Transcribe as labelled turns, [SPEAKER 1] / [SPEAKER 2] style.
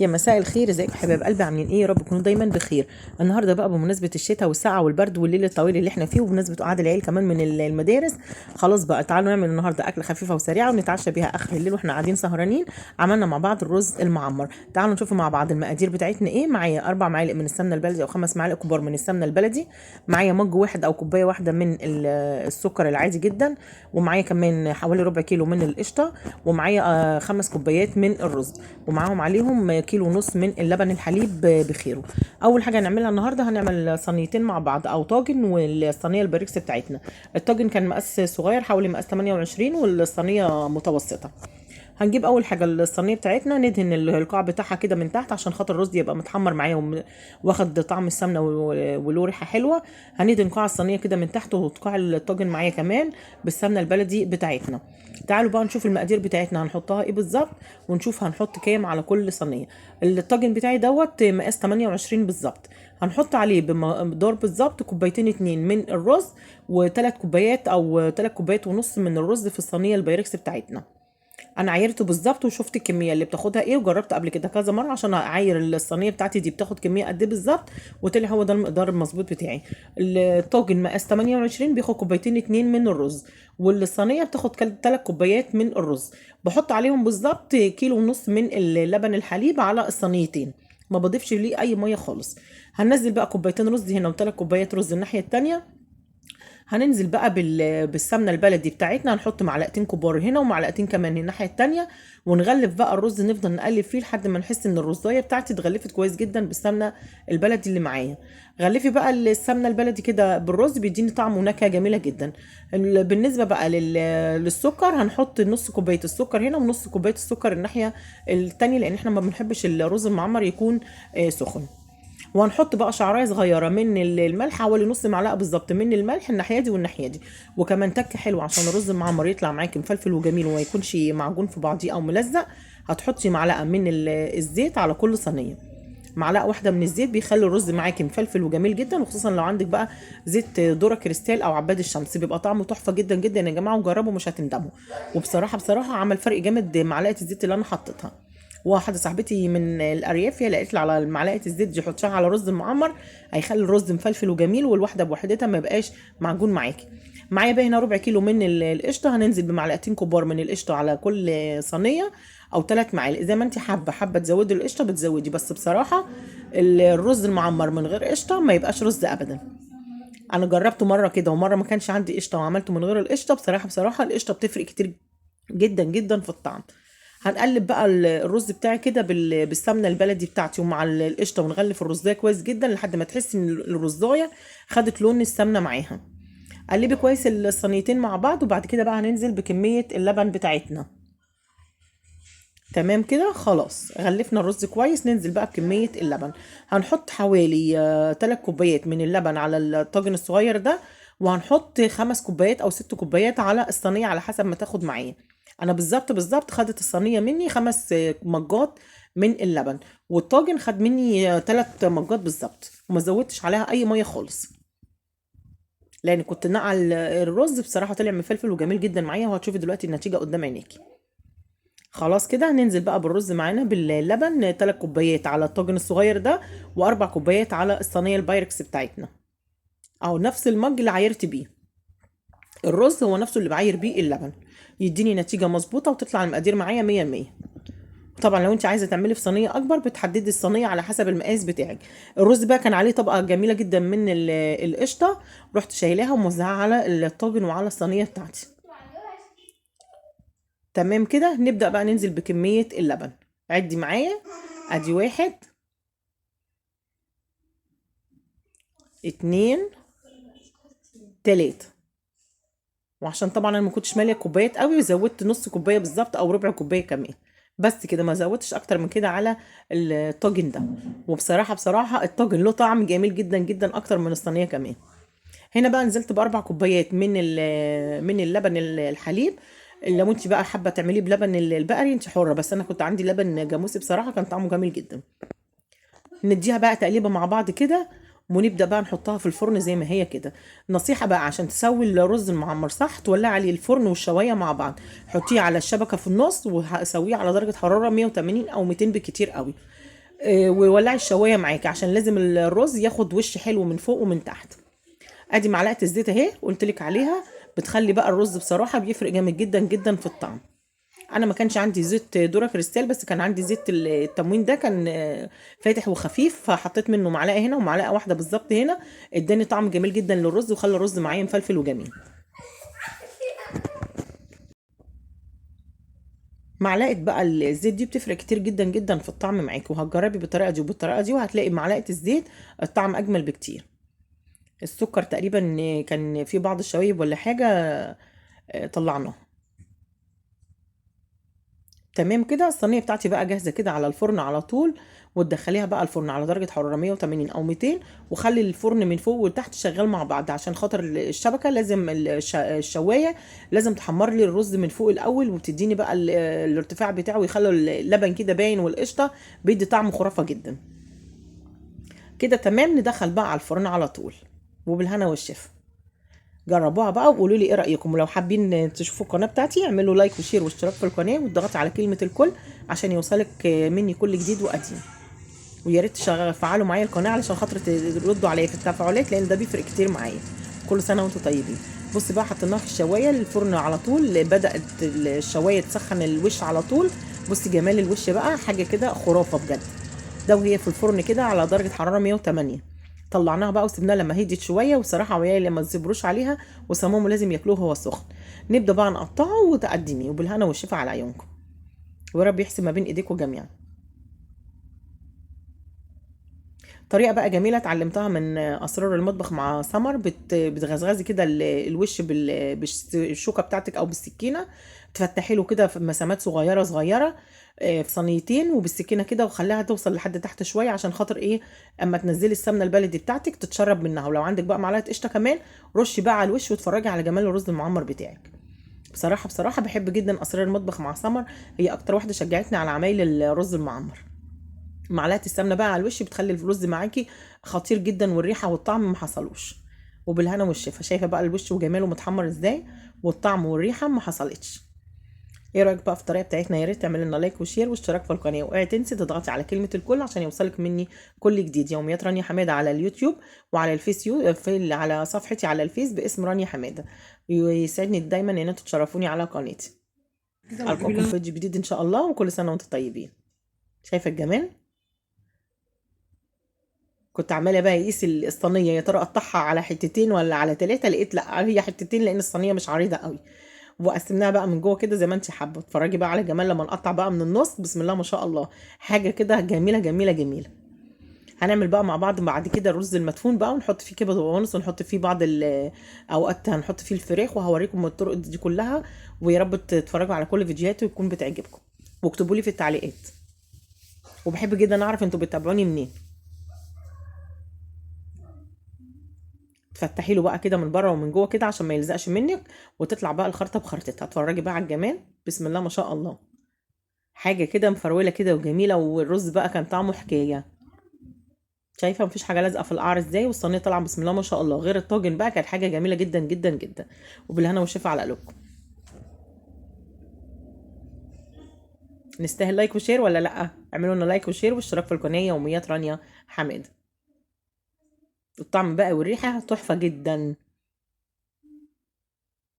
[SPEAKER 1] يا مساء الخير، ازيك يا حبايب قلبي؟ عاملين ايه؟ يا رب تكونوا دايما بخير. النهارده بقى بمناسبه الشتاء والسقعه والبرد والليل الطويل اللي احنا فيه، وبمناسبه قعد العيال كمان من المدارس، خلاص بقى تعالوا نعمل النهارده اكله خفيفه وسريعه ونتعشى بيها اخر الليل واحنا قاعدين سهرانين. عملنا مع بعض الرز المعمر. تعالوا نشوف مع بعض المقادير بتاعتنا ايه. معايا 4 معالق من السمنه البلدي او 5 معالق كبار من السمنه البلدي. معايا مج واحد او كوبايه واحده من السكر العادي جدا. ومعايا كمان حوالي ربع كيلو من القشطه. ومعايا 5 كوبايات من الرز. ومعاهم عليهم كيلو ونص من اللبن الحليب بخيره. اول حاجه هنعملها النهارده هنعمل صينيتين مع بعض او طاجن، والصينيه البريكس بتاعتنا. الطاجن كان مقاس صغير حوالي مقاس 28، والصينيه متوسطه. هنجيب اول حاجه الصينيه بتاعتنا، ندهن القاع بتاعها كده من تحت عشان خاطر الرز يبقى متحمر معايا واخد طعم السمنه وله ريحه حلوه. هندهن قاع الصينيه كده من تحت، وقاع الطاجن معايا كمان بالسمنه البلدي بتاعتنا. تعالوا بقى نشوف المقادير بتاعتنا هنحطها ايه بالظبط، ونشوف هنحط كام على كل صينيه. الطاجن بتاعي دوت مقاس 28 بالظبط. هنحط عليه بمقدار بالظبط كوبايتين اتنين من الرز، وثلاث كوبايات او 3 كوبايات ونص من الرز في الصينيه البايركس بتاعتنا. انا عايرته بالظبط وشفت الكميه اللي بتاخدها ايه، وجربت قبل كده كذا مره عشان اعاير الصينيه بتاعتي دي بتاخد كميه قد ايه بالظبط. وطلع هو ده المقدار المظبوط بتاعي. الطاجن مقاس 28 بياخد كوبايتين اتنين من الرز، والصينيه بتاخد 3 كوبايات من الرز. بحط عليهم بالظبط كيلو ونص من اللبن الحليب على الصينيتين. ما بضيفش ليه اي ميه خالص. هننزل بقى كوبايتين رز هنا و3 كوبايات رز الناحيه التانيه. هننزل بقى بالسمنه البلدي بتاعتنا، هنحط معلقتين كبار هنا ومعلقتين كمان الناحيه التانيه. ونغلف بقى الرز، نفضل نقلب فيه لحد ما نحس ان الرزايه بتاعتي اتغلفت كويس جدا بالسمنه البلدي اللي معايا. غلفي بقى السمنه البلدي كده بالرز، بيديني طعم ونكهه جميله جدا. بالنسبه بقى للسكر، هنحط نص كوبايه السكر هنا ونص كوبايه السكر الناحيه التانيه، لان احنا ما بنحبش الرز المعمر يكون سخن. وهنحط بقى شعرايه صغيره من الملح، حوالي نص معلقه بالظبط من الملح الناحيه دي والناحيه دي. وكمان تكه حلوه عشان الرز المعمر يطلع معاكي مفلفل وجميل وما يكونش معجون في بعضيه او ملزق. هتحطي معلقه من الزيت على كل صينيه. معلقه واحده من الزيت بيخلي الرز معاكي مفلفل وجميل جدا، وخصوصا لو عندك بقى زيت ذره كريستال او عباد الشمس بيبقى طعمه تحفه جدا جدا يا جماعه، وجربوا مش هتندموا. وبصراحه عمل فرق جامد معلقه الزيت اللي انا حطيتها. واحده صاحبتي من الارياف هي قالت لي على معلقه الزيت دي حطيها على رز المعمر، هيخلي الرز مفلفل وجميل، والواحده بوحدتها ما يبقاش معجون معاكي. معايا بقى هنا ربع كيلو من القشطه، هننزل بمعلقتين كبار من القشطه على كل صينيه، او 3 معالق زي ما انت حابه تزودي القشطه بتزودي، بس بصراحه الرز المعمر من غير قشطه ما يبقاش رز ابدا. انا جربته مره كده ومره ما كانش عندي قشطه وعملته من غير القشطه، بصراحه القشطه بتفرق كتير جدا جدا في الطعم. هنقلب بقى الرز بتاعي كده بالسمنه البلدي بتاعتي ومع القشطه، ونغلف الرزايه كويس جدا لحد ما تحسي ان الرزايه خدت لون السمنه معاها. قلبي كويس الصينيتين مع بعض، وبعد كده بقى هننزل بكميه اللبن بتاعتنا. تمام كده خلاص غلفنا الرز كويس، ننزل بقى بكميه اللبن. هنحط حوالي 3 كوبايات من اللبن على الطاجن الصغير ده. وهنحط 5 كوبايات او 6 كوبايات على الصينيه على حسب ما تاخد معايا. انا بالظبط خدت الصينيه مني 5 مجات من اللبن، والطاجن خد مني 3 مجات بالظبط، وما زودتش عليها اي ميه خالص، لان كنت نقع الرز بصراحه طلع مفلفل وجميل جدا معايا، وهتشوفي دلوقتي النتيجه قدام عينيكي. خلاص كده هننزل بقى بالرز معانا باللبن، 3 كوبايات على الطاجن الصغير ده، و4 كوبايات على الصينيه البايركس بتاعتنا، او نفس المج اللي عايرت بيه الرز هو نفسه اللي بعاير بيه اللبن. يديني نتيجه مظبوطه وتطلع المقادير معايا 100%. طبعا لو انت عايزه تعملي في صينيه اكبر بتحددي الصينيه على حسب المقاس بتاعك. الرز بقى كان عليه طبقه جميله جدا من القشطه، رحت شايلاها وموزعاها على الطاجن وعلى الصينيه بتاعتي. تمام كده نبدأ بقى ننزل بكمية اللبن. عدي معايا، ادي واحد، اتنين، تلاتة. وعشان طبعا انا ما كنتش مالية كوبايات قوي، زودت نص كوباية بالظبط او ربع كوباية كمان. بس كده ما زودتش اكتر من كده على الطاجن ده. وبصراحة الطاجن له طعم جميل جدا جدا اكتر من الصينية كمان. هنا بقى نزلت ب4 كوبايات من اللبن الحليب. لو انت بقى حابة تعمليه بلبن البقري انت حرة، بس انا كنت عندي لبن جاموسي بصراحة كان طعمه جميل جدا. نديها بقى تقليبه مع بعض كده، ونبدا بقى نحطها في الفرن زي ما هي كده. نصيحه بقى عشان تسوي الرز المعمر صح، تولعي عليه الفرن والشوايه مع بعض. حطيه على الشبكه في النص وسويه على درجه حراره 180 او 200 بالكتير قوي. وولعي الشوايه معاكي عشان لازم الرز ياخد وش حلو من فوق ومن تحت. ادي معلقه الزيت اهي قلت لك عليها، بتخلي بقى الرز بصراحه بيفرق جامد جدا جدا في الطعم. انا ما كانش عندي زيت ذره كريستال، بس كان عندي زيت التموين ده كان فاتح وخفيف، فحطيت منه معلقه هنا ومعلقه واحده بالظبط هنا، اداني طعم جميل جدا للرز وخلى الرز معايا مفلفل وجميل. معلقه بقى الزيت دي بتفرق كتير جدا جدا في الطعم معاكي، وهتجربي بالطريقه دي وبالطريقه دي وهتلاقي بمعلقه الزيت الطعم اجمل بكتير. السكر تقريبا كان في بعض الشوايب ولا حاجه طلعناه. تمام كده، الصينيه بتاعتي بقى جاهزه كده على الفرن على طول، وتدخليها بقى الفرن على درجه حراره 180 او 200، وخلي الفرن من فوق وتحت شغال مع بعض عشان خاطر الشبكه، لازم الشوايه لازم تحمر لي الرز من فوق الاول، وبتديني بقى الارتفاع بتاعه، ويخلي اللبن كده باين والقشطه، بيدي طعم خرافه جدا. كده تمام، ندخل بقى على الفرن على طول، وبالهنا والشفا. جربوها بقى وقولوا لي ايه رايكم، ولو حابين تشوفوا القناه بتاعتي اعملوا لايك وشير واشتراك في القناه، واضغطي على كلمه الكل عشان يوصلك مني كل جديد وقديم. ويا ريت تفعلوا معايا القناه علشان خاطر تردوا عليا في التفاعلات، لان ده بيفرق كتير معايا. كل سنه وانتم طيبين. بصي بقى، حطيناها في الشوايه الفرن على طول، بدات الشوايه تسخن الوش على طول. بصي جمال الوش بقى، حاجه كده خرافه بجد. ده وهي في الفرن كده على درجه حراره 108. طلعناها بقى وسيبناها لما هديت شويه، وصراحه وياي لما تزبروش عليها وسموه لازم ياكلوه وهو سخن. نبدا بقى نقطعه وتقدميه، وبالهنا والشفا على عيونكم، ورب يحسن ما بين ايديكم جميعا. طريقه بقى جميله اتعلمتها من اسرار المطبخ مع سمر، بتغزغزي كده الوش بالشوكه بتاعتك او بالسكينه، تفتحي له كده في مسامات صغيره صغيره في صينيتين، وبالسكينه كده وخليها توصل لحد تحت شويه، عشان خاطر ايه، اما تنزلي السمنه البلدي بتاعتك تتشرب منها. ولو عندك بقى معلقه قشطه كمان، رشي بقى على الوش واتفرجي على جمال الرز المعمر بتاعك. بصراحه بصراحه بحب جدا اسرار المطبخ مع سمر، هي اكتر واحده شجعتني على عمايل الرز المعمر. معلقه السمنه بقى على الوش بتخلي الرز معاكي خطير جدا، والريحه والطعم ما حصلوش. وبالهنا والشفا. شايفه بقى الوش وجماله متحمر ازاي، والطعم والريحه ما حصلتش. ايه رايك بقى في الطريقه بتاعتنا؟ يا ريت تعملي لنا لايك وشير واشتراك في القناه، واوعي تنسي تضغطي على كلمه الكل عشان يوصلك مني كل جديد. يوميات رانيا حماده على اليوتيوب، وعلى الفيس على صفحتي على الفيس باسم رانيا حماده. ويسعدني دايما ان انتوا تشرفوني على قناتي. القاكم في فيديو جديد ان شاء الله، وكل سنه وانتم طيبين. شايفه الجمال؟ كنت عماله بقى اقيس الصينيه يا ترى اقطعها على حتتين ولا على ثلاثه، لقيت لا، هي حتتين لان الصينيه مش عريضه قوي. وقسمناها بقى من جوه كده زي ما انت حابه. اتفرجي بقى على جمال لما نقطع بقى من النص، بسم الله ما شاء الله، حاجه كده جميله جميله جميله. هنعمل بقى مع بعض بعد كده الرز المدفون بقى، ونحط فيه كبد وقوانص، ونحط فيه بعض اوقات هنحط فيه الفراخ، وهوريكم الطرق دي كلها. ويا رب تتفرجوا على كل فيديوهاتي وتكون بتعجبكم، واكتبوا لي في التعليقات. وبحب جدا اعرف انتوا بتتابعوني منين. تفتحي له بقى كده من بره ومن جوه كده عشان ما يلزقش منك، وتطلع بقى الخرطه بخرطتها. اتفرجي بقى على الجمال، بسم الله ما شاء الله، حاجه كده مفروله كده وجميله. والرز بقى كان طعمه حكايه. شايفه مفيش حاجه لازقه في القعر ازاي، والصينيه طالعه بسم الله ما شاء الله. غير الطاجن بقى كانت حاجه جميله جدا جدا جدا. وبالهنا والشفا على قلوبكم. نستاهل لايك وشير ولا لا؟ اعملوا لنا لايك وشير واشتراك في القناه يوميات رانيا حماد. الطعم بقى والريحه تحفه جدا.